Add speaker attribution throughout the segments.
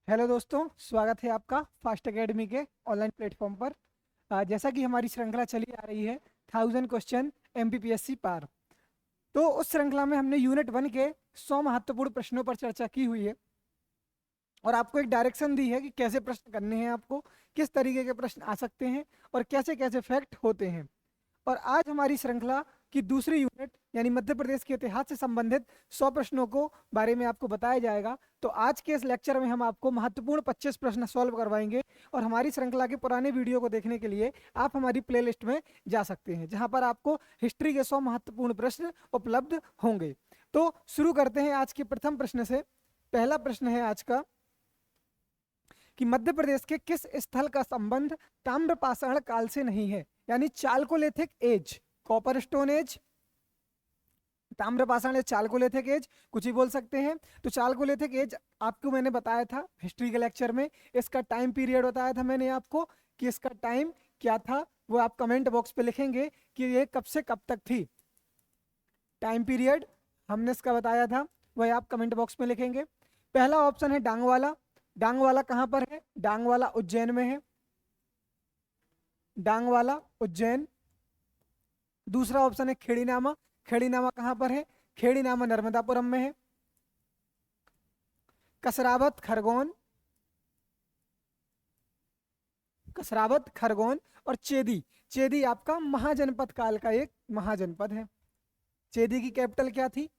Speaker 1: Hello दोस्तों, स्वागत है आपका फास्ट एकेडमी के ऑनलाइन प्लेटफॉर्म पर। जैसा कि हमारी श्रृंखला चली आ रही है 1000 क्वेश्चन एमपीपीएससी पार। तो उस श्रृंखला में हमने यूनिट 1 के 100 महत्वपूर्ण प्रश्नों पर चर्चा की हुई है और आपको एक डायरेक्शन दी है कि कैसे प्रश्न करने हैं, आपको किस तरीके के प्रश्न आ सकते हैं और कैसे कैसे फैक्ट होते हैं। और आज हमारी श्रृंखला की दूसरी यूनिट यानी मध्य प्रदेश के इतिहास से संबंधित 100 प्रश्नों को बारे में आपको बताया जाएगा। तो आज के इस लेक्चर में हम आपको महत्वपूर्ण 25 प्रश्न सॉल्व करवाएंगे और हमारी श्रृंखला के पुराने वीडियो को देखने के लिए आप हमारी प्लेलिस्ट में जा सकते हैं, जहां पर आपको हिस्ट्री के 100 महत्वपूर्ण प्रश्न उपलब्ध होंगे। तो शुरू करते हैं आज के प्रथम प्रश्न से। पहला प्रश्न है आज का कि मध्य प्रदेश के किस स्थल का संबंध ताम्रपाषाण काल से नहीं है, यानी chalcolithic age, copper stone age, ताम्रपाषाण एज, चालकोलिथिक एज, कुछ ही बोल सकते हैं। तो चालकोलिथिक एज आपको मैंने बताया था हिस्ट्री के लेक्चर में, इसका टाइम पीरियड बताया था मैंने आपको कि इसका टाइम क्या था। वो आप कमेंट बॉक्स पे लिखेंगे कि ये कब से कब तक थी। टाइम पीरियड हमने इसका बताया था, वह आप कमेंट बॉक्स में लिखेंगे। पहला ऑप्शन है डांगवाला। डांगवाला कहाँ पर है? डांगवाला उज्जैन में है, डांगवाला उज्जैन। दूसरा ऑप्शन है खेड़ीनामा। खेड़ीनामा कहाँ पर है? खेड़ीनामा नर्मदापुरम में है। कसरावत खरगोन, कसरावत खरगोन। और चेदी, चेदी आपका महाजनपद काल का एक महाजनपद है। चेदी की कैपिटल क्या थी?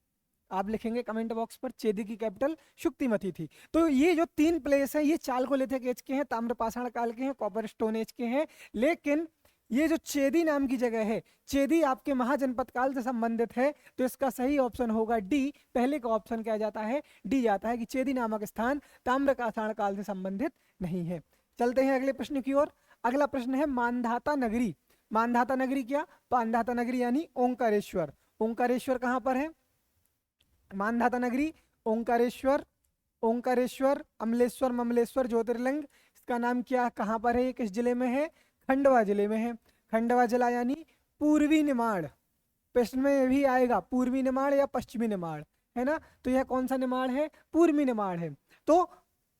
Speaker 1: आप लिखेंगे कमेंट बॉक्स पर, चेदी की कैपिटल शुक्तिमती थी। तो ये जो तीन प्लेस हैं ये चालकोलिथिक एज के हैं, ताम्रपाषाण काल के हैं, कॉपर स्टोन एज के हैं। लेकिन ये जो चेदी नाम की जगह है, चेदी आपके महाजनपद काल से संबंधित है। तो इसका सही ऑप्शन होगा डी। पहले का ऑप्शन क्या जाता है? डी जाता है कि चेदी नामक स्थान ताम्रपाषाण काल से संबंधित नहीं है। चलते हैं अगले प्रश्न की ओर। अगला प्रश्न है मांधाता नगरी। मांधाता नगरी क्या? मांधाता नगरी यानी ओंकारेश्वर। ओंकारेश्वर कहाँ पर है? मानधाता नगरी ओंकारेश्वर, ओंकारेश्वर, अमलेश्वर, ममलेश्वर ज्योतिर्लिंग, इसका नाम क्या, कहाँ पर है, ये किस जिले में है? खंडवा जिले में है। खंडवा जिला यानी पूर्वी निमाड़। प्रश्न में ये भी आएगा पूर्वी निमाड़ या पश्चिमी निमाड़, है ना? तो यह कौन सा निमाड़ है? पूर्वी निमाड़ है। तो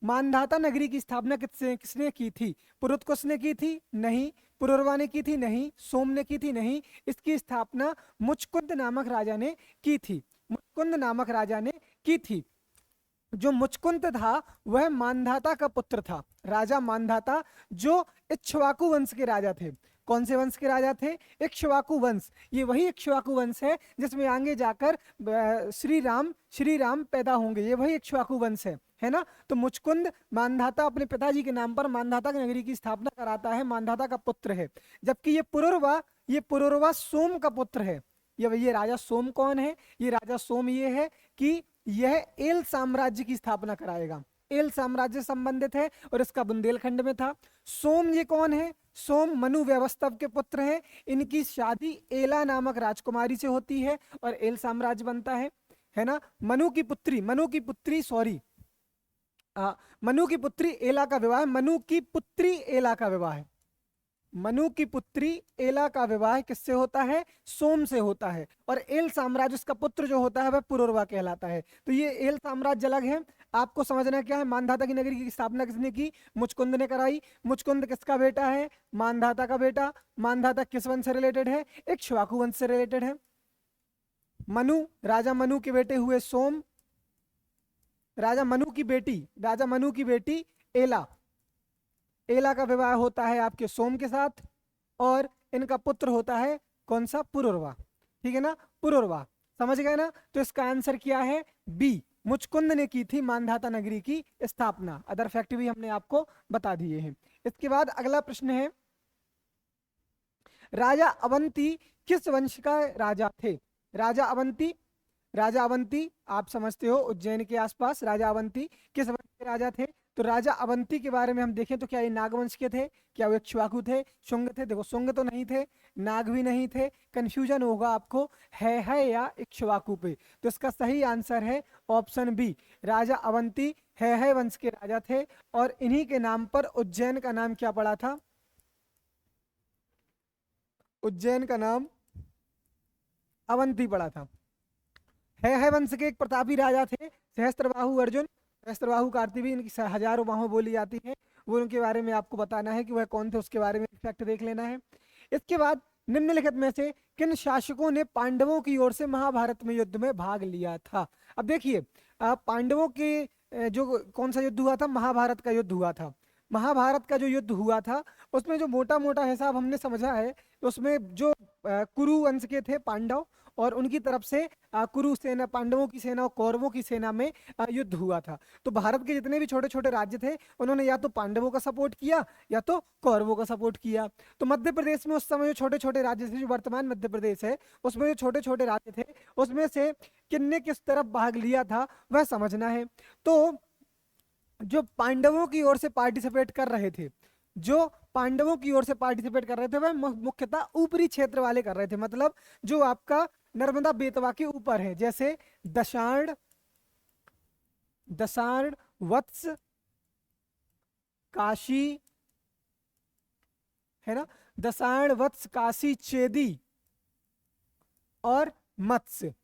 Speaker 1: मानधाता नगरी की स्थापना किसने किसने की थी? पुरुतकुश ने की थी? नहीं। पुरुरवा ने की थी? नहीं। सोम ने की थी? नहीं। इसकी स्थापना मुचकुंद नामक राजा ने की थी। मुचकुंद नामक राजा ने की थी। जो मुचकुंद था वह मानधाता का पुत्र था, राजा मानधाता, जो इक्ष्वाकु वंश के राजा थे। कौन से वंश के राजा थे? इक्ष्वाकु वंश। ये वही इक्ष्वाकु वंश है जिसमें आगे जाकर श्री राम पैदा होंगे। ये वही इक्ष्वाकु वंश है ना? तो मुचकुंद मानधाता अपने पिताजी के नाम पर मानधाता की नगरी की स्थापना कराता है, मानधाता का पुत्र है। जबकि ये पुरुरवा सोम का पुत्र है। ये राजा सोम कौन है? ये राजा सोम ये है कि यह एल साम्राज्य की स्थापना कराएगा। एल साम्राज्य संबंधित है और इसका बुंदेलखंड में था। सोम ये कौन है? सोम मनु व्यवस्थव के पुत्र हैं। इनकी शादी एला नामक राजकुमारी से होती है और एल साम्राज्य बनता है ना? मनु की पुत्री एला का विवाह, मनु की पुत्री एला का विवाह है। मनु की पुत्री एला का विवाह किससे होता है? सोम से होता है। और एल साम्राज्य, उसका पुत्र जो होता है वह पुरुरवा कहलाता है। तो ये एल साम्राज्य अलग है। आपको समझना क्या है? मानधाता की नगरी की स्थापना किसने की? मुचकुंद ने कराई। मुचकुंद किसका बेटा है? मानधाता का बेटा। मानधाता किस वंश से रिलेटेड है? इक्ष्वाकु वंश से रिलेटेड है। मनु, राजा मनु के बेटे हुए सोम। राजा मनु की बेटी एला, एला का विवाह होता है आपके सोम के साथ और इनका पुत्र होता है कौन सा? पुरुरवा। ठीक है ना? पुरुरवा। समझ गए ना? तो इसका आंसर क्या है? बी। मुचकुंद ने की थी मानधाता नगरी की स्थापना। अदर फैक्ट भी हमने आपको बता दिए हैं। इसके बाद अगला प्रश्न है राजा अवंती किस वंश का राजा थे? राजा अवंती, राजा अवंती आप समझते हो उज्जैन के आसपास। राजा अवंती किस वंश के राजा थे? तो राजा अवंती के बारे में हम देखें तो क्या ये नागवंश के थे? क्या वो इक्ष्वाकु थे? शुंग थे? देखो शुंग तो नहीं थे, नाग भी नहीं थे। कंफ्यूजन होगा आपको है या इक्ष्वाकु पे। तो इसका सही आंसर है ऑप्शन बी। राजा अवंती है वंश के राजा थे और इन्हीं के नाम पर उज्जैन का नाम क्या पड़ा था? उज्जैन का नाम अवंती पड़ा था। है वंश के एक प्रतापी राजा थे सहस्त्रबाहु अर्जुन। सहस्त्रबाहु कार्तिवी इनकी हजारों बाहों बोली जाती है, वो उनके बारे में आपको बताना है कि वह कौन थे, उसके बारे में फैक्ट देख लेना है। इसके बाद निम्नलिखित में से किन शासकों ने पांडवों की ओर से महाभारत में युद्ध में भाग लिया था। अब देखिए पांडवों के जो कौन सा युद्ध हुआ था, महाभारत का युद्ध हुआ था। महाभारत का जो युद्ध हुआ था उसमें जो मोटा मोटा हिसाब हमने समझा है, तो उसमें जो कुरु वंश के थे पांडव, और उनकी तरफ से कुरु सेना, पांडवों की सेना और कौरवों की सेना में युद्ध हुआ था। तो भारत के जितने भी छोटे छोटे राज्य थे उन्होंने या तो पांडवों का सपोर्ट किया या तो कौरवों का सपोर्ट किया। तो मध्य प्रदेश में उस समय जो छोटे छोटे राज्य थे, जो वर्तमान मध्य प्रदेश है, उसमें जो छोटे छोटे राज्य थे उसमें से किन्ने किस तरफ भाग लिया था वह समझना है। तो जो पांडवों की ओर से पार्टिसिपेट कर रहे थे, जो पांडवों की ओर से पार्टिसिपेट कर रहे थे वह मुख्यतः ऊपरी क्षेत्र वाले कर रहे थे, मतलब जो आपका नर्मदा बेतवा के ऊपर है, जैसे दशार्ण, दसार्ण, वत्स, काशी, है ना, दसार्ण, वत्स, काशी, चेदी और मत्स्य,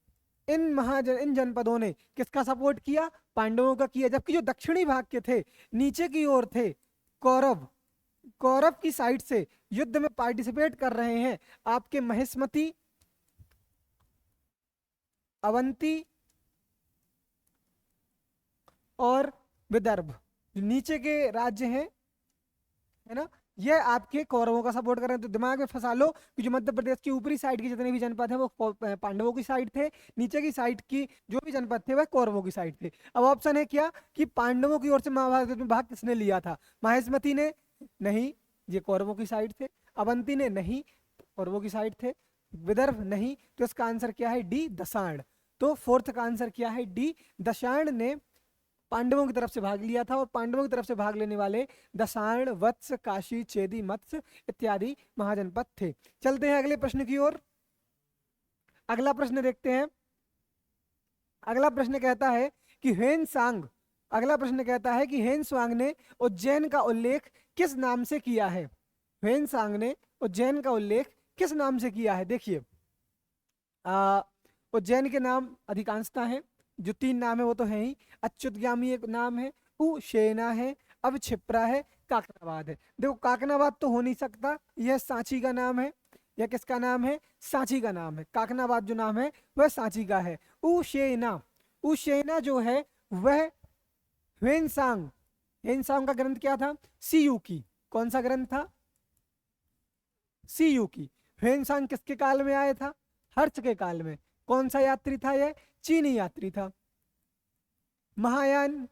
Speaker 1: इन जनपदों ने किसका सपोर्ट किया, पांडवों का किया। जबकि जो दक्षिणी भाग के थे, नीचे की ओर थे, कौरव, कौरव की साइड से युद्ध में पार्टिसिपेट कर रहे हैं आपके महेशमती, अवंती और विदर्भ, जो नीचे के राज्य हैं, है ना, ये आपके कौरवों का सपोर्ट कर रहे हैं। तो दिमाग में फंसा लो कि जो मध्य प्रदेश की ऊपरी साइड के जितने भी जनपद हैं वो पांडवों की साइड थे, नीचे की साइड की जो भी जनपद थे वह कौरवों की साइड थे। अब ऑप्शन है क्या कि पांडवों की ओर से महाभारत में भाग किसने लिया था, महेशमती ने, नहीं, ये कौरवों की साइड थे। अवंती ने, नहीं, कौरवों की साइड थे। विदर्भ, नहीं। तो इसका आंसर क्या है, डी, दशार्ण। तो फोर्थ का आंसर क्या है, डी, दशार्ण ने पांडवों की तरफ से भाग लिया था। और पांडवों की तरफ से भाग लेने वाले दसार्ण, वत्स, काशी, चेदी, मत्स्य इत्यादि महाजनपद थे। चलते हैं अगले प्रश्न की ओर। अगला प्रश्न देखते हैं। अगला प्रश्न कहता है कि अगला प्रश्न कहता है कि हेनसांग ने उज्जैन का उल्लेख किस नाम से किया है। हेनसांग ने उज्जैन का उल्लेख किस नाम से किया है। देखिए उज्जैन के नाम अधिकांशता है, जो 3 नाम है वो तो है ही। अच्युतगामी एक नाम है, उशेना है, अब छिप्रा है, काकनाबाद है। देखो काकनाबाद तो हो नहीं सकता, यह सांची का नाम है। यह किसका नाम है, सांची का नाम है। काकनाबाद जो नाम है वह सांची का है। उशेना, उशेना जो है वह ह्वेनसांग, ह्वेनसांग का ग्रंथ क्या था, सीयू की। कौन सा ग्रंथ था, सीयू की। ह्वेनसांग किसके काल में आया था, हर्ष के काल में। कौन सा यात्री था यह, चीनी यात्री था। महायान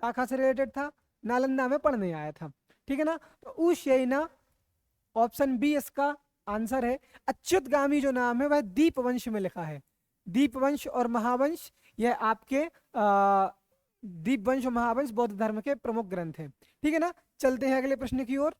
Speaker 1: शाखा से रिलेटेड था, नालंदा में पढ़ने आया था। ठीक है ना। तो उशैना, ऑप्शन बी इसका आंसर है। अच्युतगामी जो नाम है वह दीपवंश में लिखा है। दीपवंश और महावंश यह आपके दीपवंश और महावंश बौद्ध धर्म के प्रमुख ग्रंथ हैं। ठीक है ना। चलते हैं अगले प्रश्न की ओर।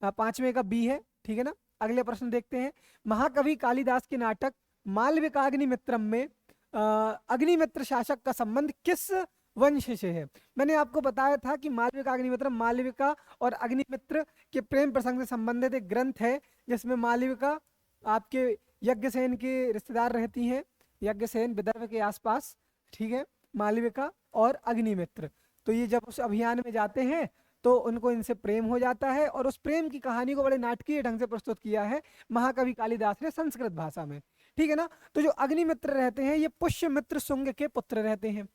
Speaker 1: 5वें का बी है। ठीक है ना। अगले प्रश्न देखते हैं। महाकवि कालिदास के नाटक मालविकाग्निमित्रम में अग्निमित्र शासक का संबंध किस वंश से है। मैंने आपको बताया था कि मालविका अग्निमित्र, मालविका और अग्निमित्र के प्रेम प्रसंग से संबंधित एक ग्रंथ है, जिसमें मालविका आपके यज्ञसेन के रिश्तेदार रहती हैं, यज्ञसेन विदर्भ के आसपास। ठीक है। मालविका और अग्निमित्र, तो ये जब उस अभियान में जाते हैं तो उनको इनसे प्रेम हो जाता है, और उस प्रेम की कहानी को बड़े नाटकीय ढंग से प्रस्तुत किया है महाकवि कालिदास ने संस्कृत भाषा में। ठीक है ना। तो जो अग्निमित्र रहते हैं ये पुष्यमित्र शुंग के पुत्र रहते हैं।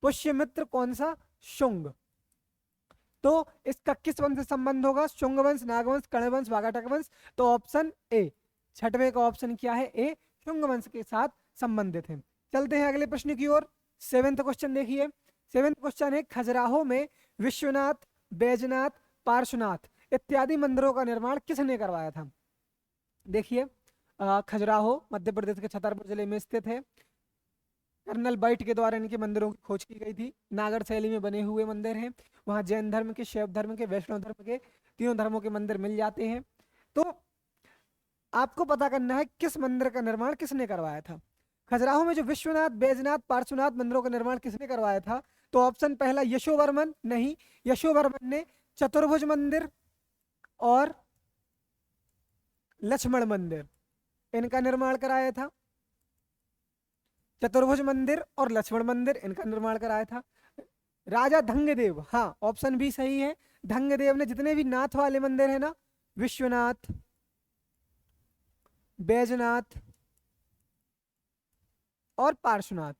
Speaker 1: पुष्यमित्र कौन सा, शुंग। तो इसका किस वंश से संबंध होगा, शुंग वंश, नागवंश, कण्वंश, वाकाटक वंश। तो ऑप्शन ए, 6वें का ऑप्शन क्या है, ए, शुंग वंश के साथ संबंधित है। चलते हैं अगले प्रश्न की ओर। 7वां क्वेश्चन देखिए। 7वां क्वेश्चन है, खजुराहो में विश्वनाथ, बैजनाथ, पार्श्वनाथ इत्यादि मंदिरों का निर्माण किसने करवाया था। देखिए खजुराहो मध्य प्रदेश के छतरपुर जिले में स्थित है। कर्नल बाइट के द्वारा इनके मंदिरों की खोज की गई थी। नागर शैली में बने हुए मंदिर हैं। वहाँ जैन धर्म के, शैव धर्म के, वैष्णव धर्म के, तीनों धर्मों के मंदिर मिल जाते हैं। तो आपको पता करना है किस मंदिर का निर्माण किसने करवाया था। खजुराहो में जो विश्वनाथ, बैजनाथ, पार्श्वनाथ मंदिरों का निर्माण किसने करवाया था। तो ऑप्शन पहला यशोवर्मन, नहीं, यशोवर्मन ने चतुर्भुज मंदिर और लक्ष्मण मंदिर इनका निर्माण कराया था। चतुर्भुज मंदिर और लक्ष्मण मंदिर इनका निर्माण कराया था। राजा धंगदेव, हाँ ऑप्शन बी सही है। धंगदेव ने जितने भी नाथ वाले मंदिर है ना, विश्वनाथ, बैजनाथ और पार्श्वनाथ,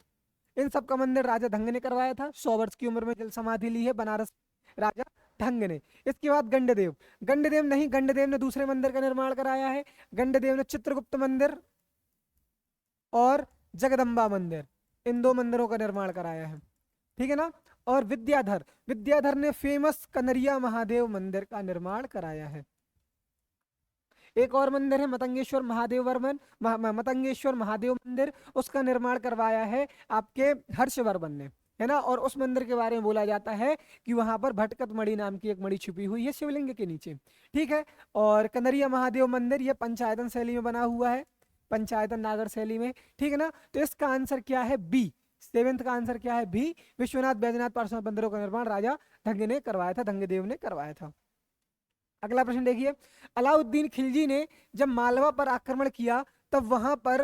Speaker 1: इन सब का मंदिर राजा धंग ने करवाया था। 100 वर्ष की उम्र में जल समाधि ली है बनारस राजा ढंग ने। इसके बाद गंडदेव, गंडदेव नहीं, गंडदेव ने दूसरे मंदिर का निर्माण कराया है। गंडदेव ने चित्रगुप्त मंदिर और जगदम्बा मंदिर, इन 2 मंदिरों का निर्माण कराया है, ठीक है ना। और विद्याधर, विद्याधर ने फेमस कनरिया महादेव मंदिर का निर्माण कराया है। एक और मंदिर है मतंगेश्वर महादेव वर्मन, मतंगेश्वर महादेव मंदिर, उसका निर्माण करवाया है आपके हर्षवर्मन ने, है ना। और उस मंदिर के बारे में बोला जाता है कि वहां पर भटकत मणि नाम की एक मणि छुपी हुई है शिवलिंग के नीचे, ठीक है। और कनरिया महादेव मंदिर ये पंचायतन शैली में बना हुआ है, पंचायतन नागर शैली में, ठीक है ना। तो इसका आंसर क्या है? बी। 7th का आंसर क्या है? बी। विश्वनाथ बैजनाथ पार्श्वनाथ मंदिरों का निर्माण राजा धंग ने करवाया था, धंगदेव ने करवाया था। अगला प्रश्न देखिए, अलाउद्दीन खिलजी ने जब मालवा पर आक्रमण किया तब वहां पर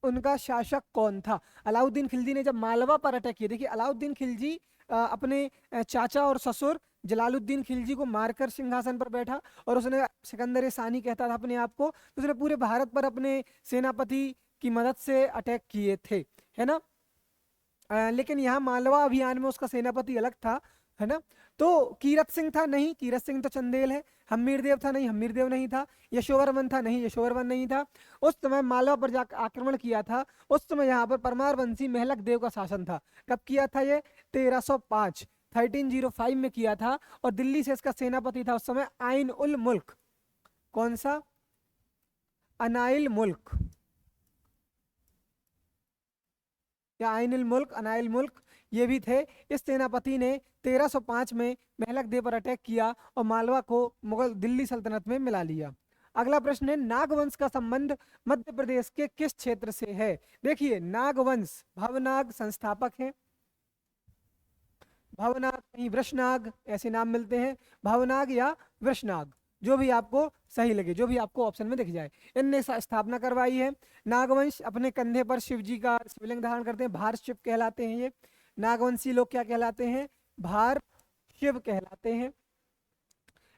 Speaker 1: उनका शासक कौन था? अलाउद्दीन खिलजी ने जब मालवा पर अटैक किया, देखिए अलाउद्दीन खिलजी अपने चाचा और ससुर जलालुद्दीन खिलजी को मारकर सिंहासन पर बैठा, और उसने सिकंदर सानी कहता था अपने आप को, तो उसने पूरे भारत पर अपने सेनापति की मदद से अटैक किए थे, है ना। लेकिन यहाँ मालवा अभियान में उसका सेनापति अलग था, है ना। तो कीरत सिंह था? नहीं, कीरत सिंह तो चंदेल है। हम्मीरदेव था? नहीं, हम्मीरदेव नहीं था। यशोवर्मन था? नहीं, यशोवर्मन नहीं था। उस समय मालवा पर जाकर आक्रमण किया था, उस समय यहाँ पर परमार वंशी मेहलक देव का शासन था। कब किया था ये? 1305, 1305 में किया था। और दिल्ली से इसका सेनापति था उस समय आइन उल मुल्क। कौन सा? अनाइल मुल्क या आइनुल मुल्क, अनाइल मुल्क, ये भी थे। इस सेनापति ने 1305 में मेहलक देव पर अटैक किया और मालवा को मुगल दिल्ली सल्तनत में मिला लिया। अगला प्रश्न है, नागवंश का संबंध मध्य प्रदेश के किस क्षेत्र से है? देखिए नागवंश, भवनाग संस्थापक हैं, भवनाग कहीं वृषनाग, ऐसे नाम मिलते हैं, भवनाग या वृषनाग, जो भी आपको सही लगे, जो भी आपको ऑप्शन में दिख जाए। इनने स्थापना करवाई है। नागवंश अपने कंधे पर शिव जी का शिवलिंग धारण करते हैं, भार शिव कहलाते हैं ये। नागवंशी लोग क्या कहलाते हैं? भार शिव कहलाते हैं।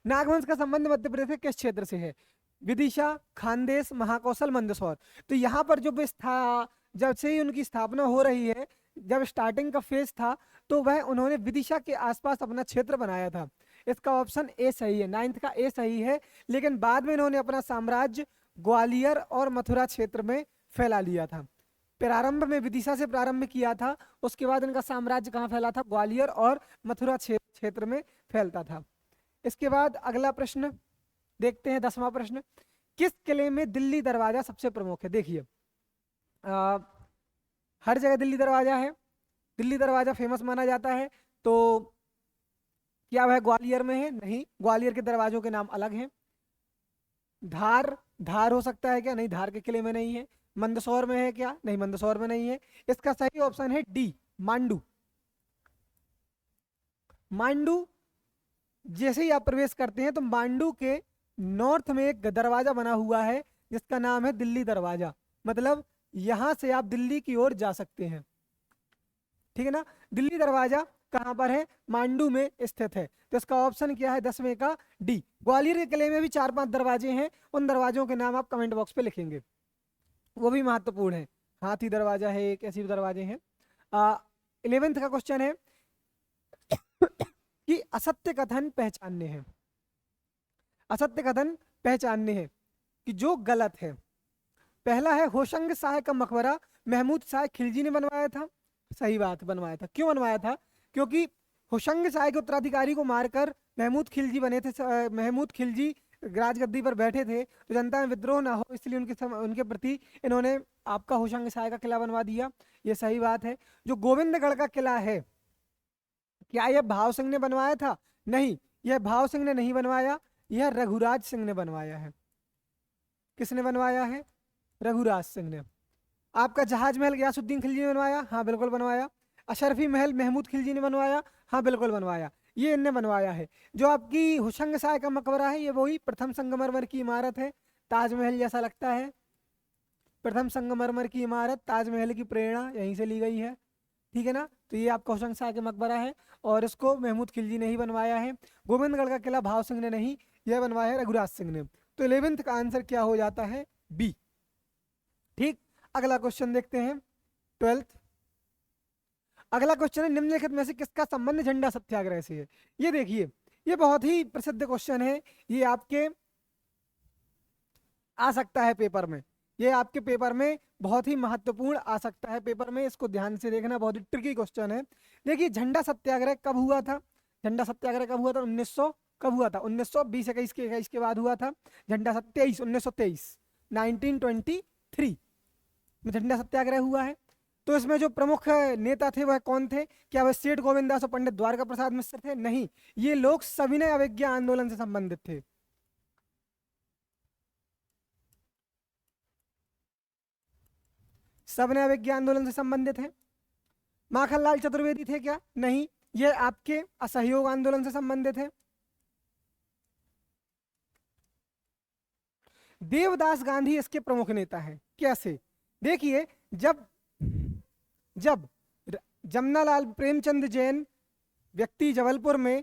Speaker 1: नागवंश का संबंध मध्य प्रदेश के किस क्षेत्र से है? विदिशा, खानदेश, महाकौशल, मंदसौर। तो यहाँ पर जो जब से ही उनकी स्थापना हो रही है, जब स्टार्टिंग का फेज था, तो वह उन्होंने विदिशा के आसपास अपना क्षेत्र बनाया था। इसका ऑप्शन ए सही है, 9th का ए सही है। लेकिन बाद में इन्होंने अपना साम्राज्य ग्वालियर और मथुरा क्षेत्र में फैला लिया था। प्रारंभ में विदिशा से प्रारंभ किया था, उसके बाद इनका साम्राज्य कहाँ फैला था? ग्वालियर और मथुरा क्षेत्र में फैलता था। इसके बाद अगला प्रश्न देखते हैं, 10वां प्रश्न, किस किले में दिल्ली दरवाजा सबसे प्रमुख है? देखिए हर जगह दिल्ली दरवाजा है, दिल्ली दरवाजा फेमस माना जाता है, तो क्या वह ग्वालियर में है? नहीं, ग्वालियर के दरवाजों के नाम अलग हैं। धार, धार हो सकता है क्या? नहीं, धार के किले में नहीं है। मंदसौर में है क्या? नहीं, मंदसौर में नहीं है। इसका सही ऑप्शन है डी, मांडू। मांडू जैसे ही आप प्रवेश करते हैं तो मांडू के नॉर्थ में एक दरवाजा बना हुआ है जिसका नाम है दिल्ली दरवाजा, मतलब यहां से आप दिल्ली की ओर जा सकते हैं, ठीक है ना। दिल्ली दरवाजा कहां पर है? मांडू में स्थित है। तो इसका ऑप्शन क्या है 10वें का? डी। ग्वालियर के किले में भी 4-5 दरवाजे हैं, उन दरवाजों के नाम आप कमेंट बॉक्स पे लिखेंगे, वो भी महत्वपूर्ण है। हाथी दरवाजा है, एक ऐसे दरवाजे हैं। 11th का क्वेश्चन है कि असत्य कथन पहचानने हैं, असत्य कथन पहचानने हैं कि जो गलत है। पहला है होशंग शाह का मकबरा महमूद शाह खिलजी ने बनवाया था। सही बात, बनवाया था। क्यों बनवाया था? क्योंकि होशंग शाह के उत्तराधिकारी को मारकर महमूद खिलजी बने थे, महमूद खिलजी राजगद्दी पर बैठे थे, तो जनता में विद्रोह ना हो इसलिए उनके प्रति इन्होंने आपका होशंग शाह का किला बनवा दिया। ये सही बात है। जो गोविंदगढ़ का किला है, क्या यह भाव सिंह ने बनवाया था? नहीं, यह भाव सिंह ने नहीं बनवाया, यह रघुराज सिंह ने बनवाया है। किसने बनवाया है? रघुराज सिंह ने। आपका जहाज महल गयासुद्दीन खिलजी ने बनवाया? हाँ बिल्कुल बनवाया। अशरफी महल महमूद खिलजी ने बनवाया? हाँ बिल्कुल बनवाया, ये इनने बनवाया है। जो आपकी होशंग शाह का मकबरा है, ये वही प्रथम संगमरमर की इमारत है, ताजमहल जैसा लगता है। प्रथम संगमरमर की इमारत, ताजमहल की प्रेरणा यहीं से ली गई है। ठीक है ना। तो ये आपका हुसैन शाह के मकबरा है और इसको महमूद खिलजी ने ही बनवाया है। गोविंदगढ़ का किला भाव सिंह ने नहीं, यह बनवाया है रघुराज सिंह ने। तो 11th का आंसर क्या हो जाता है? बी। ठीक, अगला क्वेश्चन देखते हैं 12th। अगला क्वेश्चन है निम्नलिखित में से किसका संबंध झंडा सत्याग्रह से है? ये देखिए, ये बहुत ही प्रसिद्ध क्वेश्चन है, ये आपके आ सकता है पेपर में, ये आपके पेपर में बहुत ही महत्वपूर्ण आ सकता है पेपर में, इसको ध्यान से देखना, बहुत ही ट्रिकी क्वेश्चन है। देखिए झंडा सत्याग्रह कब हुआ था? झंडा सत्याग्रह कब हुआ था? 1900 कब हुआ था? 1920 21 के बाद हुआ था। झंडा 1923 1923 में झंडा सत्याग्रह हुआ है। तो इसमें जो प्रमुख नेता थे वह कौन थे? क्या वह सेठ गोविंददास और पंडित द्वारका प्रसाद मिश्र थे? नहीं, ये लोग सविनय अवज्ञा आंदोलन से संबंधित थे। सविनय अवज्ञा आंदोलन से संबंधित है। माखनलाल चतुर्वेदी थे क्या? नहीं, ये आपके असहयोग आंदोलन से संबंधित है। देवदास गांधी इसके प्रमुख नेता हैं। कैसे? देखिए, जब जब जमनालाल प्रेमचंद जैन व्यक्ति जबलपुर में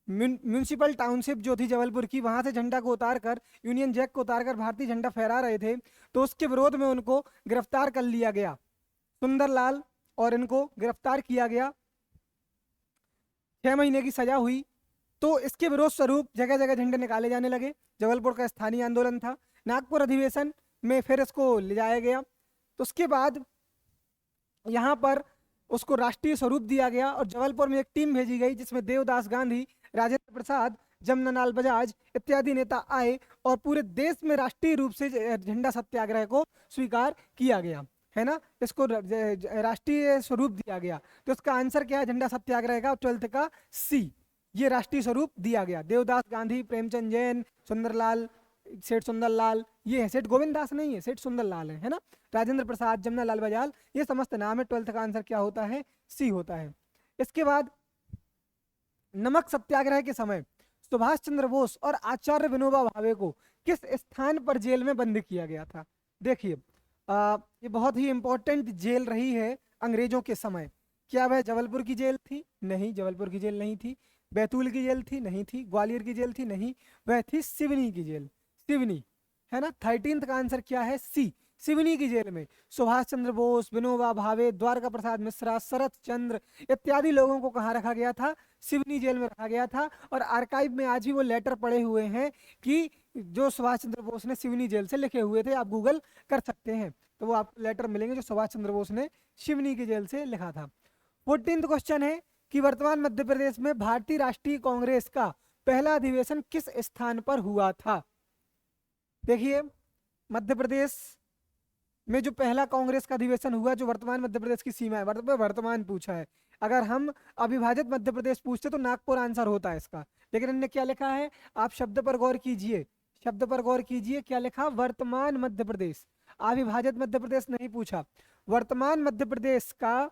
Speaker 1: म्यूनिसिपल टाउनशिप जो थी जबलपुर की, वहां से झंडा को उतारकर, यूनियन जैक को उतारकर भारतीय झंडा फहरा रहे थे, तो उसके विरोध में उनको गिरफ्तार कर लिया गया, सुंदरलाल और इनको गिरफ्तार किया गया, 6 महीने की सजा हुई। तो इसके विरोध स्वरूप जगह जगह झंडे निकाले जाने लगे। जबलपुर का स्थानीय आंदोलन था। नागपुर अधिवेशन में फिर इसको ले जाया गया। तो उसके बाद यहाँ पर उसको राष्ट्रीय स्वरूप दिया गया और जबलपुर में एक टीम भेजी गई जिसमें देवदास गांधी, राजेंद्र प्रसाद, जमनालाल बजाज इत्यादि नेता आए और पूरे देश में राष्ट्रीय रूप से झंडा सत्याग्रह को स्वीकार किया गया, है ना, इसको राष्ट्रीय स्वरूप दिया गया। तो इसका आंसर क्या है झंडा सत्याग्रह का? 12th का सी, ये राष्ट्रीय स्वरूप दिया गया। देवदास गांधी, प्रेमचंद जैन, सुंदरलाल, सेठ सुंदरलाल, ये है, सेठ गोविंद दास नहीं है, सेठ सुंदरलाल है ना, राजेंद्र प्रसाद, जमनालाल बजाज, ये समस्त नाम है। 12th का आंसर क्या होता है? सी होता है। इसके बाद नमक सत्याग्रह के समय सुभाष चंद्र बोस और आचार्य विनोबा भावे को किस स्थान पर जेल में बंद किया गया था? देखिए, ये बहुत ही इंपॉर्टेंट जेल रही है अंग्रेजों के समय। क्या वह जबलपुर की जेल थी? नहीं, जबलपुर की जेल नहीं थी। बैतूल की जेल थी? नहीं थी। ग्वालियर की जेल थी? नहीं, वह थी सिवनी की जेल, सिवनी, है ना। 13th का आंसर क्या है? सी, सिवनी की जेल में सुभाष चंद्र बोस, विनोबा भावे, द्वारका प्रसाद मिश्रा, शरत चंद्र इत्यादि लोगों को कहाँ रखा गया था? सिवनी जेल में रखा गया था। और आर्काइव में आज भी वो लेटर पड़े हुए हैं कि जो सुभाष चंद्र बोस ने सिवनी जेल से लिखे हुए थे, आप गूगल कर सकते हैं, तो वो आपको लेटर मिलेंगे जो सुभाष चंद्र बोस ने सिवनी की जेल से लिखा था। 14th क्वेश्चन है कि वर्तमान मध्य प्रदेश में भारतीय राष्ट्रीय कांग्रेस का पहला अधिवेशन किस स्थान पर हुआ था? देखिए, मध्य प्रदेश में जो पहला कांग्रेस का अधिवेशन हुआ, जो वर्तमान मध्य प्रदेश की सीमा है, वर्तमान पूछा है। अगर हम अविभाजित मध्य प्रदेश पूछते तो नागपुर आंसर होता है इसका, लेकिन इन्होंने क्या लिखा है? आप शब्द पर गौर कीजिए, शब्द पर गौर कीजिए, क्या लिखा? वर्तमान मध्य प्रदेश, अविभाजित मध्य प्रदेश नहीं पूछा। वर्तमान मध्य प्रदेश का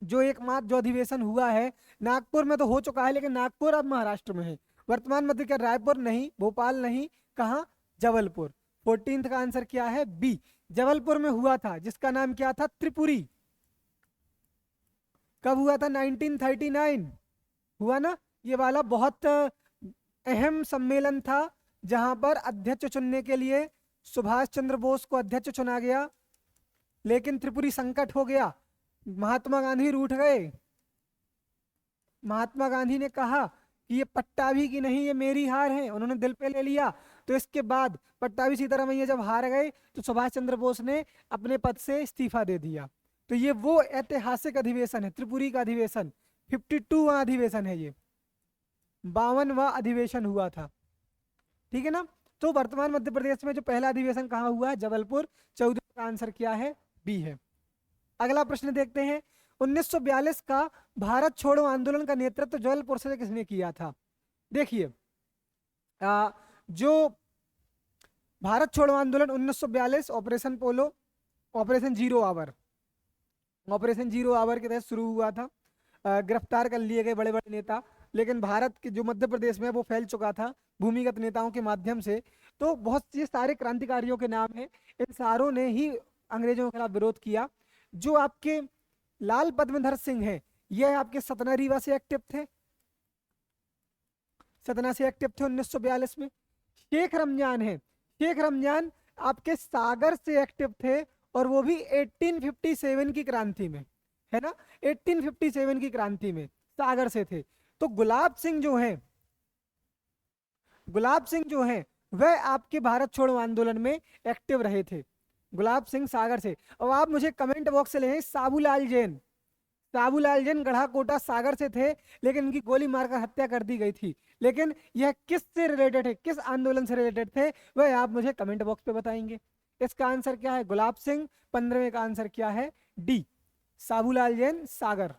Speaker 1: जो एकमात्र जो अधिवेशन हुआ है नागपुर में तो हो चुका है, लेकिन नागपुर अब महाराष्ट्र में है। वर्तमान मध्य का रायपुर नहीं, भोपाल नहीं, कहाँ? जबलपुर। 14th का आंसर क्या है? बी, जबलपुर में हुआ था, जिसका नाम क्या था? त्रिपुरी। कब हुआ था? 1939 हुआ ना। ये वाला बहुत अहम सम्मेलन था जहां पर अध्यक्ष चुनने के लिए सुभाष चंद्र बोस को अध्यक्ष चुना गया, लेकिन त्रिपुरी संकट हो गया, महात्मा गांधी रूठ गए। महात्मा गांधी ने कहा कि ये पट्टाभी की नहीं, ये मेरी हार है, उन्होंने दिल पे ले लिया। तो इसके बाद पट्टाभी सीतारामैया जब हार गए तो सुभाष चंद्र बोस ने अपने पद से इस्तीफा दे दिया। तो ये वो ऐतिहासिक अधिवेशन है, त्रिपुरी का अधिवेशन, 52वां अधिवेशन है ये, 52वां अधिवेशन हुआ था, ठीक है ना। तो वर्तमान मध्य प्रदेश में जो पहला अधिवेशन कहाँ हुआ है? जबलपुर। 14 का आंसर क्या है? बी है। अगला प्रश्न देखते हैं, 1942 का भारत छोड़ो आंदोलन का नेतृत्व जबलपुर से किसने किया था? देखिए, जो भारत छोड़ो आंदोलन 1942 operation Polo, operation zero hour, operation zero hour के तहत शुरू हुआ था। गिरफ्तार कर लिए गए बड़े बड़े नेता, लेकिन भारत के जो मध्य प्रदेश में वो फैल चुका था भूमिगत नेताओं के माध्यम से। तो बहुत ये सारे क्रांतिकारियों के नाम हैं, इन सारों ने ही अंग्रेजों के खिलाफ विरोध किया। जो आपके लाल पद्मधर सिंह है, ये आपके सतना रीवा से एक्टिव थे, सतना से एक्टिव थे 1942 में। शेख रमजान है, शेख रमजान आपके सागर से एक्टिव थे, और वो भी 1857 की क्रांति में, है ना, 1857 की क्रांति में सागर से थे। तो गुलाब सिंह जो है, गुलाब सिंह जो है वह आपके भारत छोड़ो आंदोलन में एक्टिव रहे थे, गुलाब सिंह सागर से। अब आप मुझे कमेंट बॉक्स से लिखें साबूलाल जैन, साबूलाल जैन गढ़ा कोटा सागर से थे, लेकिन इनकी गोली मारकर हत्या कर दी गई थी। लेकिन यह किस से रिलेटेड है, किस आंदोलन से रिलेटेड थे, वह आप मुझे कमेंट बॉक्स पे बताएंगे। इसका आंसर क्या है, गुलाब सिंह। 15वें का आंसर क्या है, डी, साबूलाल जैन सागर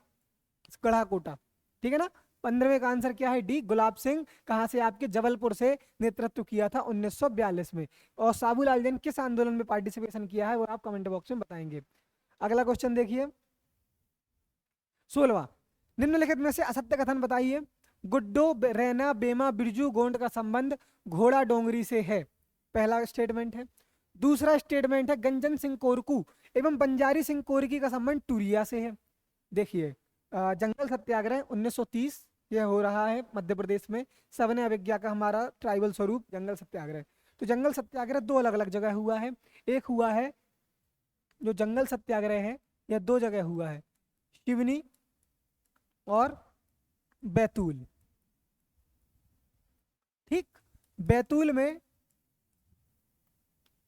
Speaker 1: गढ़ा कोटा, ठीक है ना। 15वें का आंसर क्या है, डी, गुलाब सिंह। कहां से, आपके जबलपुर से नेतृत्व किया था 1942 में। और साबूलाल जैन किस आंदोलन में पार्टिसिपेशन किया है, वो आप कमेंट बॉक्स में बताएंगे। अगला क्वेश्चन देखिए 16वां, निम्नलिखित में से असत्य कथन बताइए। गुड्डो रैना बेमा बिरजू गोंड का संबंध घोड़ा डोंगरी से है, पहला स्टेटमेंट है। दूसरा स्टेटमेंट है गंजन सिंह कोरकू एवं बंजारी सिंह कोरकी का संबंध टूरिया से है। देखिए जंगल सत्याग्रह 1930 यह हो रहा है मध्य प्रदेश में, सवर्ण अभिज्ञा का हमारा ट्राइबल स्वरूप जंगल सत्याग्रह। तो जंगल सत्याग्रह दो अलग अलग जगह हुआ है, एक हुआ है जो जंगल सत्याग्रह है यह दो जगह हुआ है, शिवनी और बैतूल, ठीक।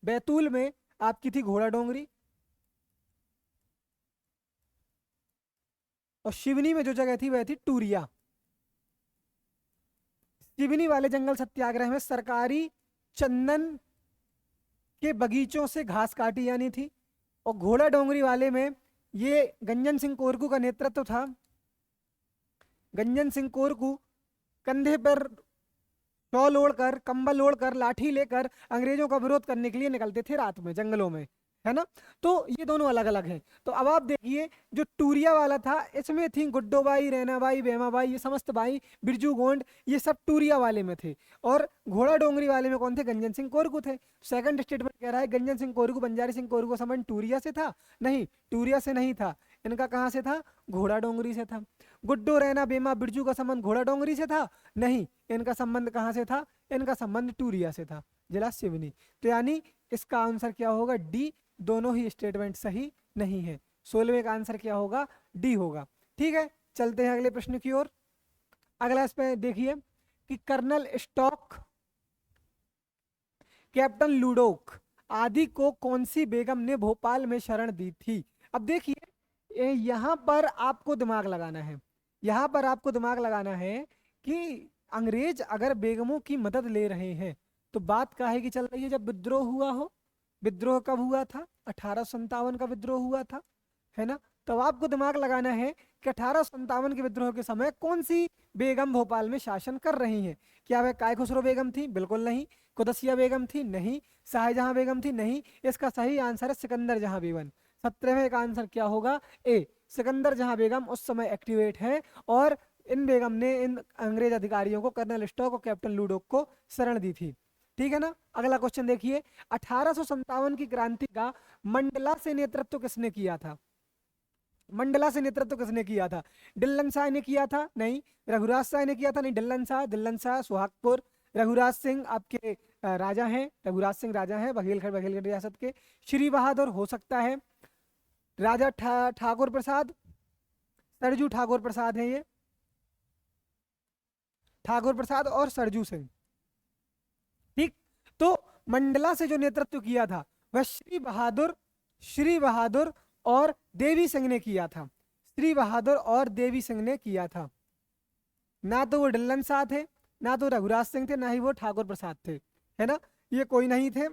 Speaker 1: बैतूल में आपकी थी घोड़ा डोंगरी, और शिवनी में जो जगह थी वह थी टूरिया। शिवनी वाले जंगल सत्याग्रह में सरकारी चंदन के बगीचों से घास काटी जानी थी, और घोड़ा डोंगरी वाले में ये गंजन सिंह कोरकू का नेतृत्व था। गंजन सिंह कोरकू कंधे पर शॉल ओढ़कर, कंबल ओढ़कर, लाठी लेकर अंग्रेजों का विरोध करने के लिए निकलते थे रात में जंगलों में, है ना। तो ये दोनों अलग अलग हैं। तो अब आप देखिए जो टूरिया वाला था इसमें थी गुड्डो बाई, रैना बाई, बेमा बाई, ये समस्त बाई, बिरजू गोंड, ये सब टूरिया वाले में थे। और घोड़ा डोंगरी वाले में कौन थे, गंजन सिंह कोरकू थे। सेकंड स्टेटमेंट कह रहा है गंजन सिंह कोरकू बंजारी सिंह कोरकू का संबंध टूरिया से था, नहीं, टूरिया से नहीं था, इनका कहाँ से था, घोड़ा डोंगरी से था। गुड्डो रैना बेमा बिरजू का संबंध घोड़ा डोंगरी से था, नहीं, इनका संबंध कहाँ से था, इनका संबंध टूरिया से था, जिला सिवनी। तो यानी इसका आंसर क्या होगा, डी, दोनों ही स्टेटमेंट सही नहीं है। 16वें का आंसर क्या होगा, डी होगा, ठीक है। चलते हैं अगले प्रश्न की ओर। अगला इस पे देखिए कि कर्नल स्टॉक, कैप्टन लूडोक आदि को कौन सी बेगम ने भोपाल में शरण दी थी। अब देखिए यहाँ पर आपको दिमाग लगाना है, यहाँ पर आपको दिमाग लगाना है कि अंग्रेज अगर बेगमों की मदद ले रहे हैं तो बात काहे की चल रही है, जब विद्रोह हुआ हो। विद्रोह कब हुआ था, 1857 का विद्रोह हुआ था, है ना। तो आपको दिमाग लगाना है कि 1857 के विद्रोह के समय कौन सी बेगम भोपाल में शासन कर रही हैं। क्या वह काय खुसरो बेगम थी, बिल्कुल नहीं। कुदसिया बेगम थी, नहीं। शाहजहां बेगम थी, नहीं। इसका सही आंसर है सिकंदर जहां बेगम। 17वें का आंसर क्या होगा, ए, सिकंदर जहां बेगम उस समय एक्टिवेट है, और इन बेगम ने इन अंग्रेज अधिकारियों को, कर्नल स्टॉक और कैप्टन लूडोक को शरण दी थी, ठीक है ना। अगला क्वेश्चन देखिए 1857 की क्रांति का मंडला से नेतृत्व किसने किया था। मंडला से नेतृत्व किसने किया था, डिल्लन शाह ने किया था, नहीं। रघुराज शाह ने किया था, नहीं। डिल्लन शाह सुहागपुर। रघुराज सिंह आपके राजा हैं, रघुराज सिंह राजा हैं बघेलखंड रियासत के। श्री बहादुर हो सकता है, राजा ठाकुर प्रसाद, सरजू ठाकुर प्रसाद है ये, ठाकुर प्रसाद और सरजू सिंह, ठीक। तो मंडला से जो नेतृत्व किया था वह श्री बहादुर और देवी सिंह ने किया था, श्री बहादुर और देवी सिंह ने किया था। ना तो वो डिल्लन शाह थे, ना तो रघुराज सिंह थे, ना ही वो ठाकुर प्रसाद थे, है ना, ये कोई नहीं थे।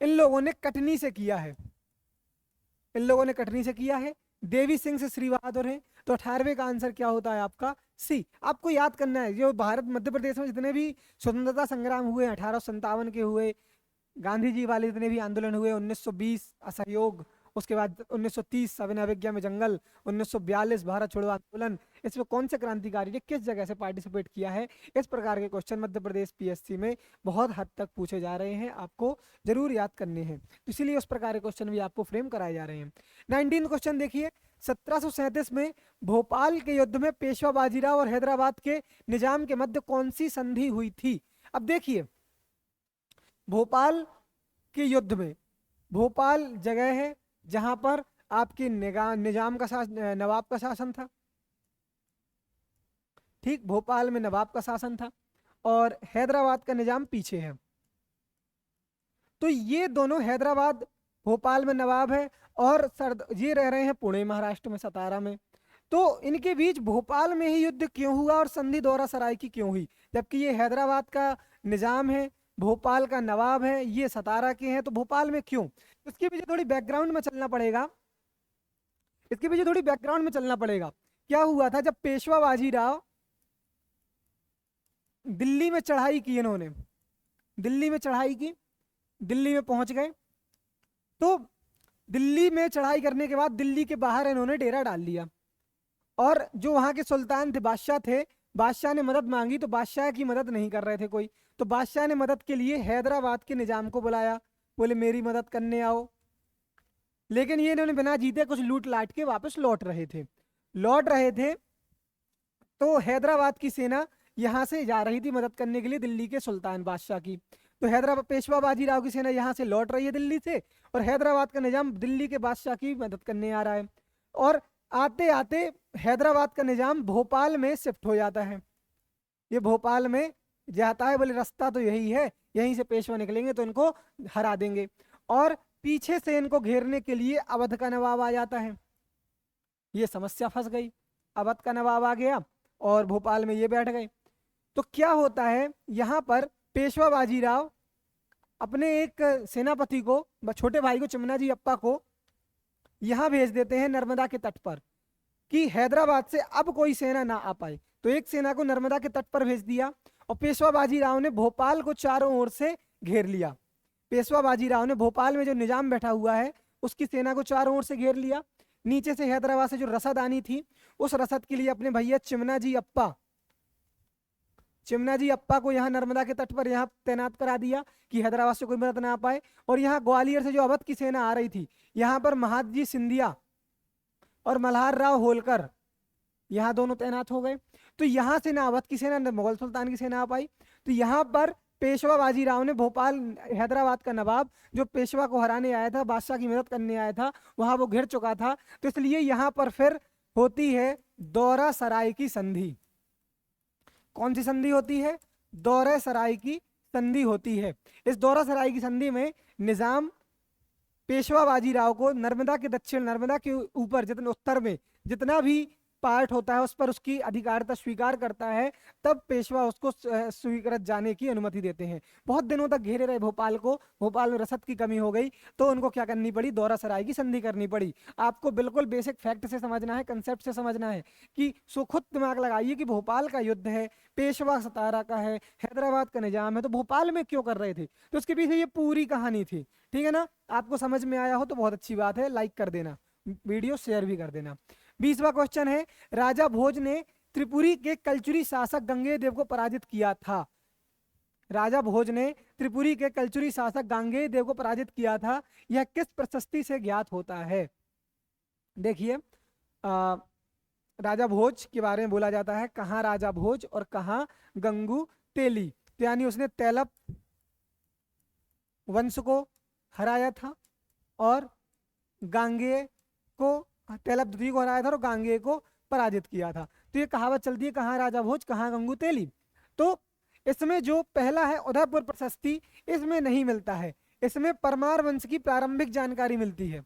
Speaker 1: इन लोगों ने कटनी से किया है, इन लोगों ने कटनी से किया है। देवी सिंह से श्री बहादुर है। तो 18वें का आंसर क्या होता है आपका, सी। आपको याद करना है जो भारत मध्य प्रदेश में जितने भी स्वतंत्रता संग्राम हुए 1857 के हुए, गांधी जी वाले जितने भी आंदोलन हुए, 1920 असहयोग, उसके बाद 1930 सविनय अवज्ञा में जंगल, 1942 भारत छोड़ो आंदोलन, इसमें कौन से क्रांतिकारी ने किस जगह से पार्टिसिपेट किया है। इस प्रकार के क्वेश्चन मध्य प्रदेश पीएससी में बहुत हद तक पूछे जा रहे हैं, आपको जरूर याद करने हैं, तो इसीलिए उस प्रकार के क्वेश्चन भी आपको फ्रेम कराए जा रहे हैं। 19 क्वेश्चन देखिए, 1737 में भोपाल के युद्ध में पेशवा बाजीराव और हैदराबाद के निजाम के मध्य कौन सी संधि हुई थी। अब देखिए, भोपाल के युद्ध में, भोपाल जगह है जहां पर आपके निजाम का शासन, नवाब का शासन था, ठीक, भोपाल में नवाब का शासन था और हैदराबाद का निजाम पीछे है। तो ये दोनों, हैदराबाद भोपाल में नवाब है और ये रह रहे हैं पुणे महाराष्ट्र में, सतारा में। तो इनके बीच भोपाल में ही युद्ध क्यों हुआ और संधि दौरा सराय की क्यों हुई, जबकि ये हैदराबाद का निजाम है, भोपाल का नवाब है, ये सतारा के हैं, तो भोपाल में क्यों। इसके पीछे थोड़ी बैकग्राउंड में चलना पड़ेगा, इसके पीछे थोड़ी बैकग्राउंड में चलना पड़ेगा। क्या हुआ था, जब पेशवा बाजीराव दिल्ली में चढ़ाई की, इन्होंने दिल्ली में चढ़ाई की, दिल्ली में पहुंच गए, तो दिल्ली में चढ़ाई करने के बाद दिल्ली के बाहर इन्होंने डेरा डाल लिया और जो वहां के सुल्तान थे, बादशाह थे, बादशाह ने मदद मांगी तो बादशाह की मदद नहीं कर रहे थे कोई, तो बादशाह ने मदद के लिए हैदराबाद के निजाम को बुलाया, बोले मेरी मदद करने आओ। लेकिन ये इन्होंने बिना जीते कुछ लूट लाट के वापस लौट रहे थे, तो हैदराबाद की सेना यहाँ से जा रही थी मदद करने के लिए दिल्ली के सुल्तान बादशाह की। तो हैदराबाद, पेशवा बाजीराव की सेना यहाँ से लौट रही है दिल्ली से, और हैदराबाद का निजाम दिल्ली के बादशाह की मदद करने आ रहा है। और आते आते हैदराबाद का निजाम भोपाल में शिफ्ट हो जाता है, ये भोपाल में जाता है, बोले रास्ता तो यही है, यहीं से पेशवा निकलेंगे तो इनको हरा देंगे। और पीछे से इनको घेरने के लिए अवध का नवाब आ जाता है, ये समस्या फंस गई, अवध का नवाब आ गया और भोपाल में ये बैठ गए। तो क्या होता है, यहाँ पर पेशवा बाजीराव अपने एक सेनापति को, छोटे भाई को, चिमनाजी अप्पा को यहाँ भेज देते हैं नर्मदा के तट पर, कि हैदराबाद से अब कोई सेना ना आ पाए। तो एक सेना को नर्मदा के तट पर भेज दिया और पेशवा बाजीराव ने भोपाल को चारों ओर से घेर लिया। पेशवा बाजीराव ने भोपाल में जो निजाम बैठा हुआ है उसकी सेना को चारों ओर से घेर लिया। नीचे से हैदराबाद से जो रसद आनी थी, उस रसद के लिए अपने भैया चिमनाजी अप्पा को यहाँ नर्मदा के तट पर यहाँ तैनात करा दिया कि हैदराबाद से कोई मदद ना आ पाए। और यहाँ ग्वालियर से जो अवध की सेना आ रही थी, यहाँ पर महादजी सिंधिया और मल्हार राव होलकर, यहाँ दोनों तैनात हो गए। तो यहाँ से ना अवध की सेना ना मुगल सुल्तान की सेना आ पाई। तो यहाँ पर पेशवा बाजीराव ने भोपाल, हैदराबाद का नवाब जो पेशवा को हराने आया था, बादशाह की मदद करने आया था, वहां वो घिर चुका था। तो इसलिए यहाँ पर फिर होती है दौरा सराय की संधि। कौन सी संधि होती है, दौरा सराय की संधि होती है। इस दौरा सराय की संधि में निजाम पेशवा बाजीराव को नर्मदा के दक्षिण, नर्मदा के ऊपर जितना उत्तर में जितना भी पार्ट होता है उस पर उसकी अधिकारता स्वीकार करता है, तब पेशवा उसको स्वीकृत जाने की अनुमति देते हैं। बहुत दिनों तक घेरे रहे भोपाल को, भोपाल में रसद की कमी हो गई तो उनको क्या करनी पड़ी, दौरा सराय की संधि करनी पड़ी। आपको बिल्कुल बेसिक फैक्ट से समझना है, कंसेप्ट से समझना है कि खुद दिमाग लगाइए कि भोपाल का युद्ध है, पेशवा सतारा का है, हैदराबाद का निजाम है, तो भोपाल में क्यों कर रहे थे, तो उसके पीछे ये पूरी कहानी थी। ठीक है ना, आपको समझ में आया हो तो बहुत अच्छी बात है, लाइक कर देना, वीडियो शेयर भी कर देना। 20वां क्वेश्चन है, राजा भोज ने त्रिपुरी के कलचुरी शासक गांगेय को पराजित किया था। राजा भोज ने त्रिपुरी के कलचुरी शासक गांगेय को पराजित किया था, यह किस प्रशस्ति से ज्ञात होता है। देखिए, राजा भोज के बारे में बोला जाता है, कहाँ राजा भोज और कहाँ गंगू तेली, यानी उसने तैलप वंश को हराया था और गांगेय को, तैलप द्वितीय को हराया था और गांगेय को पराजित किया था। तो ये कहावत चलती है, कहाँ राजा भोज कहाँ गंगू तेली। तो इसमें जो पहला है उदयपुर प्रशस्ति, इसमें नहीं मिलता है, इसमें परमार वंश की प्रारंभिक जानकारी मिलती है,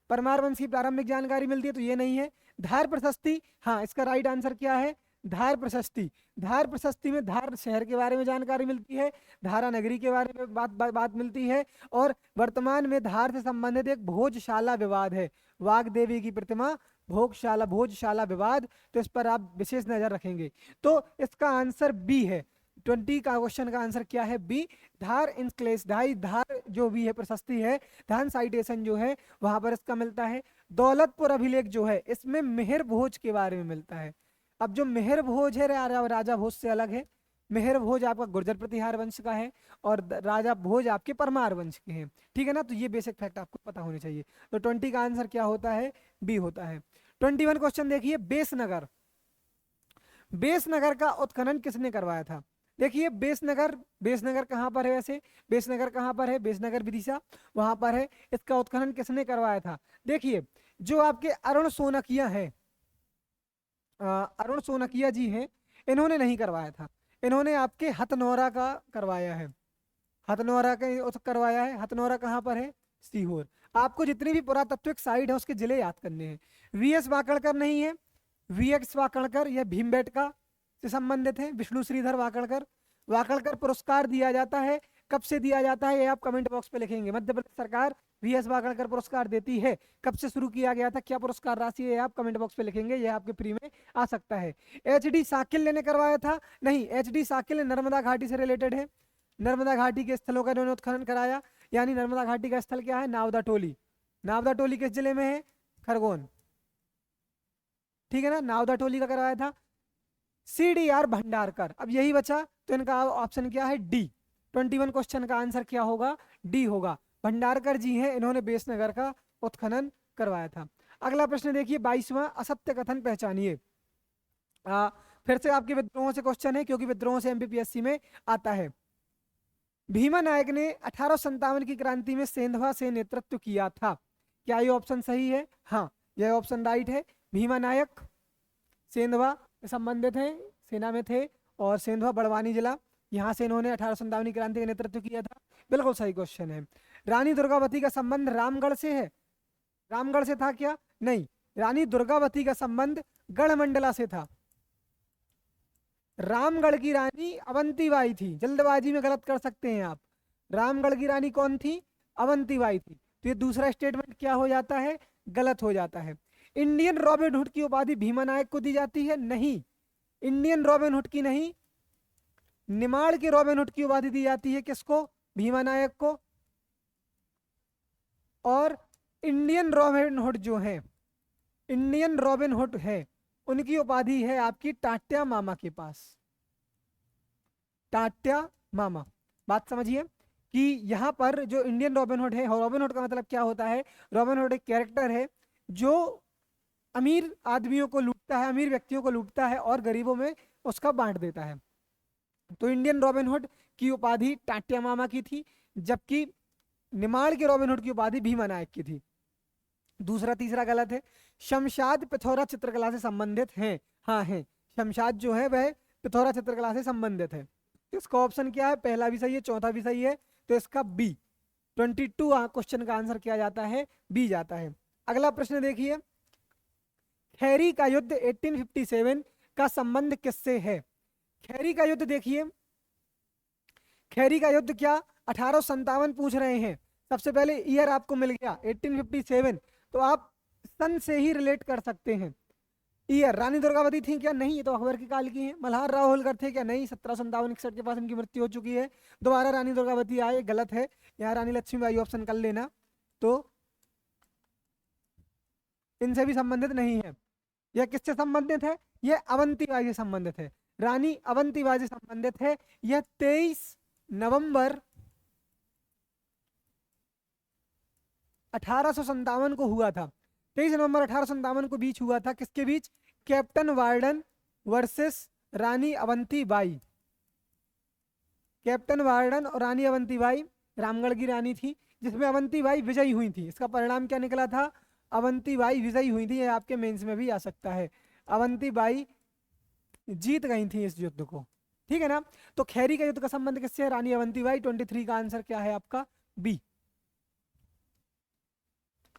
Speaker 1: परमार वंश की प्रारंभिक जानकारी मिलती है, तो ये नहीं है। धार प्रशस्ति, हाँ इसका राइट आंसर क्या है, धार प्रशस्ति। धार प्रशस्ति में धार शहर के बारे में जानकारी मिलती है, धारा नगरी के बारे में बात मिलती है, और वर्तमान में धार से संबंधित एक भोजशाला विवाद है, वाग देवी की प्रतिमा, भोजशाला विवाद, तो इस पर आप विशेष नजर रखेंगे। तो इसका आंसर बी है, 20 का क्वेश्चन का आंसर क्या है, बी। धार इंक्लेव, धार जो भी है प्रशस्ति है, धन साइटेशन जो है वहां पर इसका मिलता है। दौलतपुर अभिलेख जो है इसमें मेहर भोज के बारे में मिलता है। अब जो मेहर भोज है राजा भोज से अलग है। मेहर भोज आपका गुर्जर प्रतिहार वंश का है और राजा भोज आपके परमार वंश के हैं। ठीक है ना, तो ये बेसिक फैक्ट आपको पता होने चाहिए। तो 20 का आंसर क्या होता है? बी होता है। 21 क्वेश्चन देखिए, बेसनगर। बेसनगर का उत्खनन किसने करवाया था? देखिए बेसनगर, बेसनगर कहाँ पर है वैसे? बेसनगर कहाँ पर है? बेसनगर विदिशा वहां पर है। इसका उत्खनन किसने करवाया था? देखिए जो आपके अरुण सोनकिया है, अरुण सोनकिया जी हैं, इन्होंने नहीं करवाया था। इन्होंने आपके हथनौरा का करवाया है। हथनौरा का करवाया है। हथनौरा कहाँ पर है? सीहोर। आपको जितनी भी पुरातत्विक साइट है उसके जिले याद करने हैं। वीएस वाकड़कर नहीं है, वीएक्स वाकड़कर यह भीमबेटका से संबंधित है। विष्णु श्रीधर वाकड़कर। वाकड़कर पुरस्कार दिया जाता है, कब से दिया जाता है ये आप कमेंट बॉक्स पे लिखेंगे। मध्य प्रदेश सरकार वीएस वाकड़कर पुरस्कार देती है, कब से शुरू किया गया था, क्या पुरस्कार राशि है, आप कमेंट बॉक्स पे लिखेंगे, ये आपके फ्री में आ सकता है। एच.डी. साकिल ने करवाया था? नहीं, एच.डी. साकिल ने नर्मदा घाटी से रिलेटेड है। नर्मदा घाटी के स्थलों का इन्होंने उत्खनन कराया। यानी नर्मदा घाटी का स्थल क्या है? नावदा टोली। नावदा टोली किस जिले में है? खरगोन। ठीक है ना, नावदा टोली का करवाया था। CDR भंडारकर। अब यही बचा, तो इनका ऑप्शन क्या है? डी। 21 क्वेश्चन का आंसर क्या होगा? डी होगा। भंडारकर जी हैं, इन्होंने बेसनगर का उत्खनन करवाया था। अगला प्रश्न देखिए, 22वां, असत्य कथन पहचानिए। फिर से आपके विद्रोहों से क्वेश्चन है, क्योंकि विद्रोहों से एमपीपीएससी में आता है। भीमा नायक ने 1857 की क्रांति में सेंधवा से नेतृत्व किया था। क्या ये ऑप्शन सही है? हाँ, यह ऑप्शन राइट है। भीमा नायक सेंधवा से संबंधित हैं, सेना में थे, और सेंधवा बड़वानी जिला, यहाँ से इन्होंने 1857 की क्रांति का नेतृत्व किया था। बिल्कुल सही क्वेश्चन है। रानी दुर्गावती का संबंध रामगढ़ से है? रामगढ़ से था क्या? नहीं, रानी दुर्गावती का संबंध गढ़मंडला से था। रामगढ़ की रानी अवंतीबाई थी। जल्दबाजी में गलत कर सकते हैं आप। रामगढ़ की रानी कौन थी? अवंतीबाई थी। तो ये दूसरा स्टेटमेंट क्या हो जाता है? गलत हो जाता है। इंडियन रॉबिन हुड की उपाधि भीमा नायक को दी जाती है? नहीं, इंडियन रॉबिन हुड की नहीं, निमाड़ के रॉबिन हुड की उपाधि दी जाती है। किसको? भीमा नायक को। और इंडियन रॉबिन हुड जो है, इंडियन रॉबिन हुड है, उनकी उपाधि है आपकी टाट्या मामा के पास। टाट्या मामा। बात समझिए कि यहाँ पर जो इंडियन रॉबिन हुड है, रॉबिन हुड का मतलब क्या होता है? रॉबिन हुड एक कैरेक्टर है जो अमीर आदमियों को लूटता है, अमीर व्यक्तियों को लूटता है और गरीबों में उसका बांट देता है। तो इंडियन रॉबिन हुड की उपाधि टाट्या मामा की थी, जबकि निमाड़ के रॉबिन हुड की उपाधि भीमा नायक की थी। दूसरा तीसरा गलत है। शमशाद पिथौरा चित्रकला से संबंधित हैं? हाँ है, शमशाद जो है वह पिथौरा चित्रकला से संबंधित है। इसका ऑप्शन क्या है? पहला भी सही है, चौथा भी सही है, तो इसका बी। 22 क्वेश्चन का आंसर क्या जाता है? बी जाता है। अगला प्रश्न देखिए, खैरी का युद्ध 1857 का संबंध किससे है? खैरी का युद्ध देखिए, खैरी का युद्ध क्या 1857 पूछ रहे हैं। सबसे पहले ईयर आपको मिल गया 1857, तो आप सन से ही रिलेट कर सकते हैं। ईयर, रानी दुर्गावती थी क्या? नहीं, ये तो अकबर के काल की हैं। मल्हार राव होलकर थे क्या? नहीं, 1757-61 के पास इनकी मृत्यु हो चुकी है। दोबारा रानी दुर्गावती आए, गलत है। यहाँ रानी लक्ष्मीबाई ऑप्शन कर लेना, तो इनसे भी संबंधित नहीं है। यह किससे संबंधित है? यह अवंतीबाई से संबंधित है। रानी अवंतीबाई से संबंधित है। यह 23 नवंबर 1857 को हुआ था। 23 नवंबर 1857 को बीच हुआ था। किसके बीच? कैप्टन वार्डन वर्सेस रानी अवंतीबाई। कैप्टन वार्डन और रानी अवंतीबाई रामगढ़ की रानी थी, जिसमें अवंतीबाई विजयी हुई थी। इसका परिणाम क्या निकला था? अवंतीबाई विजयी हुई थी। ये आपके मेंस में भी आ सकता है। अवंतीबाई जीत गई थी इस युद्ध को। ठीक है ना, तो खैरी का युद्ध का संबंध किससे है? रानी अवंतीबाई। 23 का आंसर क्या है आपका? बी।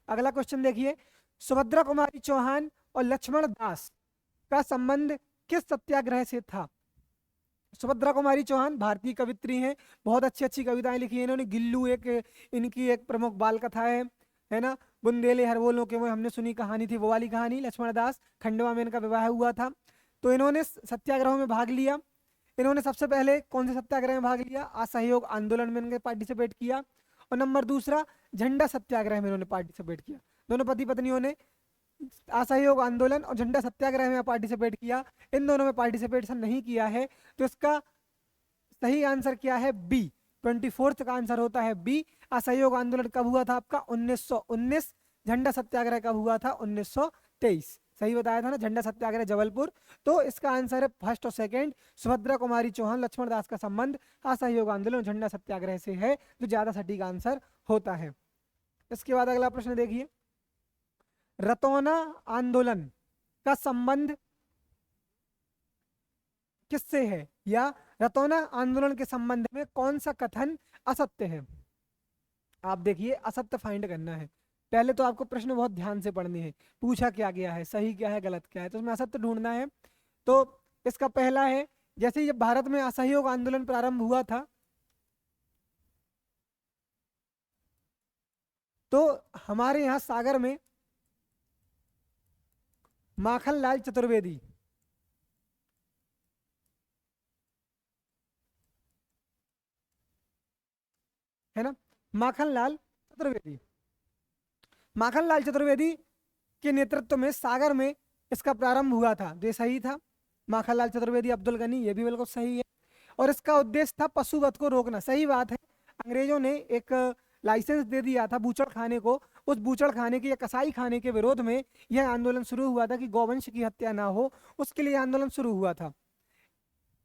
Speaker 1: अगला क्वेश्चन देखिए, सुभद्रा कुमारी चौहान और लक्ष्मण दास का संबंध किस सत्याग्रह से था? सुभद्रा कुमारी चौहान भारतीय कवित्री हैं, बहुत अच्छी अच्छी कविताएं लिखी हैं इन्होंने। गिल्लू एक इनकी एक प्रमुख बाल कथा है ना। बुंदेले हरबोलों के वो हमने सुनी कहानी थी, वो वाली कहानी। लक्ष्मण दास, खंडवा में इनका विवाह हुआ था। तो इन्होंने सत्याग्रहों में भाग लिया। इन्होंने सबसे पहले कौन से सत्याग्रह में भाग लिया? असहयोग आंदोलन में इनके पार्टिसिपेट किया। और नंबर दूसरा झंडा सत्याग्रह में इन्होंने पार्टिसिपेट किया। दोनों पति पत्नियों ने असहयोग आंदोलन और झंडा सत्याग्रह में पार्टिसिपेट किया, इन दोनों में पार्टिसिपेशन नहीं किया है। तो इसका सही आंसर क्या है? बी। 24 का आंसर होता है बी। असहयोग आंदोलन कब हुआ था आपका? 1919। झंडा सत्याग्रह कब हुआ था? 1923। सही बताया था ना, झंडा सत्याग्रह जबलपुर। तो इसका आंसर है फर्स्ट और सेकंड। सुभद्रा कुमारी चौहान लक्ष्मण दास का संबंध असहयोग आंदोलन झंडा सत्याग्रह से है, जो ज्यादा सटीक आंसर होता है। इसके बाद अगला प्रश्न देखिए, रतौना आंदोलन का संबंध किससे है, या रतौना आंदोलन के संबंध में कौन सा कथन असत्य है? आप देखिए, असत्य फाइंड करना है। पहले तो आपको प्रश्न बहुत ध्यान से पढ़ने हैं, पूछा क्या गया है, सही क्या है, गलत क्या है, तो उसमें असत्य ढूंढना है। तो इसका पहला है, जैसे जब भारत में असहयोग आंदोलन प्रारंभ हुआ था, तो हमारे यहाँ सागर में माखनलाल चतुर्वेदी, है ना, माखनलाल चतुर्वेदी, माखनलाल चतुर्वेदी के नेतृत्व में सागर में इसका प्रारंभ हुआ था। जो सही था, माखनलाल चतुर्वेदी, अब्दुल गनी, ये भी बिल्कुल सही है। और इसका उद्देश्य था पशुवध को रोकना। सही बात है, अंग्रेजों ने एक लाइसेंस दे दिया था बूचड़ खाने को, उस बूचड़ खाने के या कसाई खाने के विरोध में यह आंदोलन शुरू हुआ था कि गौवंश की हत्या ना हो, उसके लिए आंदोलन शुरू हुआ था।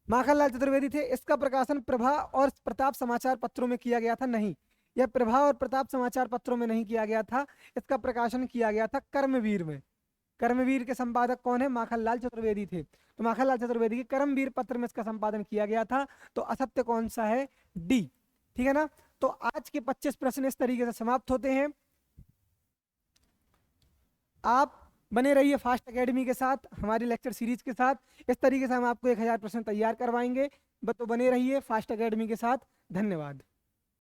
Speaker 1: माखनलाल चतुर्वेदी थे। इसका प्रकाशन प्रभा और प्रताप समाचार पत्रों में किया गया था? नहीं, यह प्रभा और प्रताप समाचार पत्रों में नहीं किया गया था। इसका प्रकाशन किया गया था कर्मवीर में। कर्मवीर के संपादक कौन है? माखनलाल चतुर्वेदी थे। तो माखनलाल चतुर्वेदी के कर्मवीर पत्र में इसका संपादन किया गया था। तो असत्य कौन सा है? डी। ठीक है ना। तो आज के 25 प्रश्न इस तरीके से समाप्त होते हैं। आप बने रहिए फास्ट एकेडमी के साथ, हमारी लेक्चर सीरीज के साथ। इस तरीके से हम आपको 1000 प्रश्न तैयार करवाएंगे। तो बने रहिए फास्ट एकेडमी के साथ। धन्यवाद।